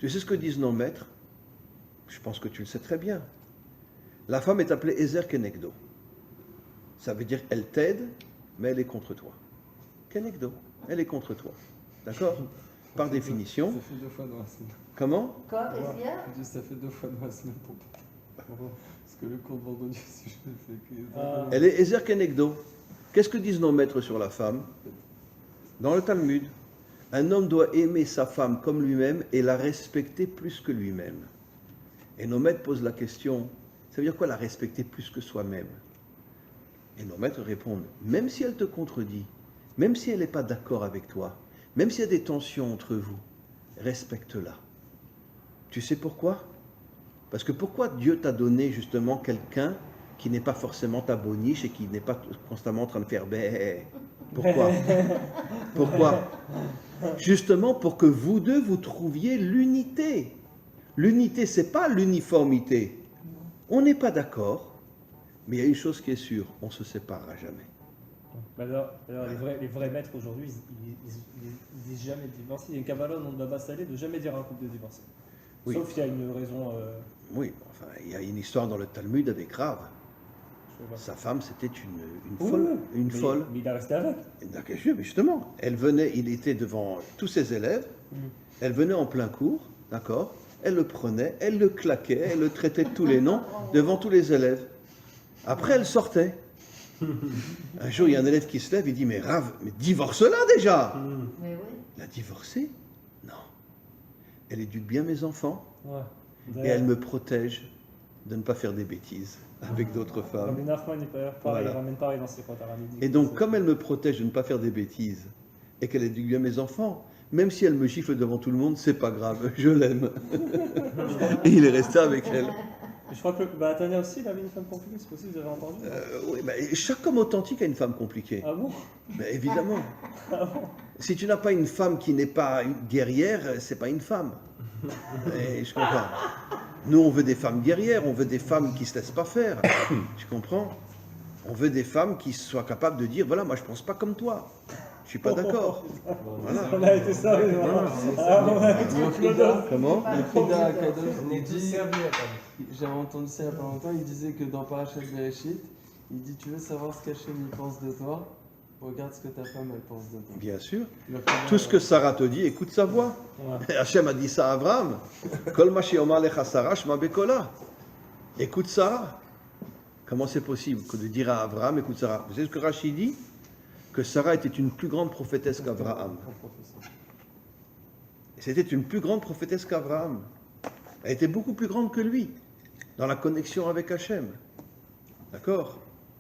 Tu sais ce que disent nos maîtres? Je pense que tu le sais très bien. La femme est appelée Ezer Kenegdo. Ça veut dire elle t'aide, mais elle est contre toi. Kenegdo, elle est contre toi. D'accord? Par définition. Ça fait 2 fois dans la semaine. Comment? Quoi, Esia? Je dis, ça fait 2 fois dans la semaine pour parce que le cours de vendredi, si je le fais que. Elle est Ezer Kenegdo. Qu'est-ce que disent nos maîtres sur la femme? Dans le Talmud, un homme doit aimer sa femme comme lui-même et la respecter plus que lui-même. Et nos maîtres posent la question, ça veut dire quoi la respecter plus que soi-même? Et nos maîtres répondent, même si elle te contredit, même si elle n'est pas d'accord avec toi, même s'il y a des tensions entre vous, respecte-la. Tu sais pourquoi? Parce que pourquoi Dieu t'a donné justement quelqu'un qui n'est pas forcément ta boniche et qui n'est pas constamment en train de faire bé? Pourquoi? Pourquoi? Justement pour que vous deux, vous trouviez l'unité. L'unité, ce n'est pas l'uniformité. On n'est pas d'accord, mais il y a une chose qui est sûre, on ne se séparera jamais. Alors les vrais maîtres aujourd'hui, ils disent jamais de divorcer. Il y a une Kabbalah dans le Baba Salé de jamais dire à un couple de divorcer. Oui. Sauf s'il y a une raison. Oui, enfin, il y a une histoire dans le Talmud avec Rav. Sa femme, c'était une folle. Une folle. Mais il a resté avec. D'accord, mais justement, elle venait, il était devant tous ses élèves, elle venait en plein cours, d'accord, elle le prenait, elle le claquait, elle le traitait de tous les noms devant tous les élèves. Après, elle sortait. Un jour, il y a un élève qui se lève, il dit, mais Rav, mais divorce-la déjà. Mais oui. La divorcer? Non. Elle éduque bien mes enfants Ouais. et elle me protège de ne pas faire des bêtises avec d'autres femmes. Rabbi Nachman, il Voilà. ramène pareil dans ses potes arabiques. Et donc, comme elle me protège de ne pas faire des bêtises et qu'elle éduque bien mes enfants, même si elle me gifle devant tout le monde, c'est pas grave, je l'aime. Et il est resté avec elle. Je crois que Tania aussi, il avait une femme compliquée, c'est possible, vous avez entendu? Oui, chaque homme authentique a une femme compliquée. Ah bon? Mais évidemment. Si tu n'as pas une femme qui n'est pas une guerrière, c'est pas une femme. Et je comprends. Nous, on veut des femmes guerrières, on veut des femmes qui ne se laissent pas faire. Tu comprends? On veut des femmes qui soient capables de dire, voilà, moi je ne pense pas comme toi. Je suis pas d'accord. Voilà. On a été sérieux. Comment? Le Frida Akadosh, il dit, j'avais entendu ça il n'y a pas longtemps, il disait que dans Parashat Bereshit, il dit, tu veux savoir ce qu'Hachem pense de toi? Regarde ce que ta femme elle pense de toi. Bien sûr. Tout ce que Sarah te dit, écoute sa voix. Ouais. Hachem a dit ça à Abraham. Kol ma she'omar lecha Sarah shma bekola. Écoute Sarah. Comment c'est possible que de dire à Abraham, écoute Sarah? Vous savez ce que Rachid dit? Que Sarah était une plus grande prophétesse qu'Abraham. C'était une plus grande prophétesse qu'Abraham. Elle était beaucoup plus grande que lui, dans la connexion avec Hachem. D'accord?